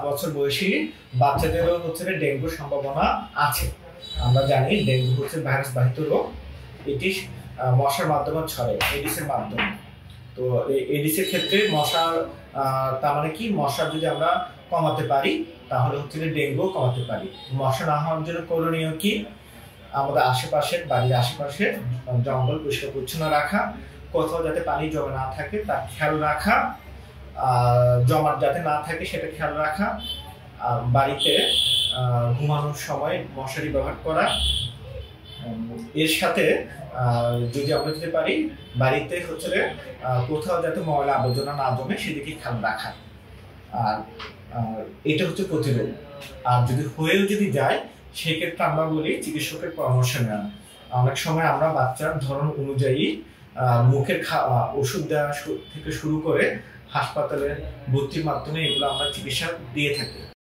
বছর বয়সী বাচ্চাদেরও ডেঙ্গুর সম্ভাবনা আছে। আমরা জানি ডেঙ্গু ভাইরাস বাহিত রোগ। এটি মশার মাধ্যমে ছড়ায়, এডিসের মাধ্যমে। তো এডিস এর ক্ষেত্রে মশার তার মানে কি, মশা যদি আমরা কমাতে পারি তাহলে ডেঙ্গু কমাতে পারি। মশা না হওয়ার জন্য করণীয় কি? আমাদের আশেপাশে, বাড়ির আশেপাশে জঙ্গল পরিষ্কার পরিচ্ছন্ন রাখা, কোথাও যাতে পানি জমা না থাকে তার খেয়াল রাখা, জমাট যাতে না থাকে সেটা খেয়াল রাখা, বাড়িতে ঘুমানোর সময় মশারি ব্যবহার করা। এর সাথে যদি আমরা যেতে পারি, বাড়িতে কোথাও যাতে ময়লা আবর্জনা না জমে সেদিকে খেয়াল রাখা। আর এটা প্রতিরোধ। আর যদি যায় সেক্ষেত্রে আমরা বলি চিকিৎসকের পরামর্শ নেওয়া। অনেক সময় আমরা বাচ্চার ধরন অনুযায়ী মুখের ওষুধ দেওয়া থেকে শুরু করে হাসপাতালে ভর্তির মাধ্যমে এগুলো আমরা চিকিৎসা দিয়ে থাকি।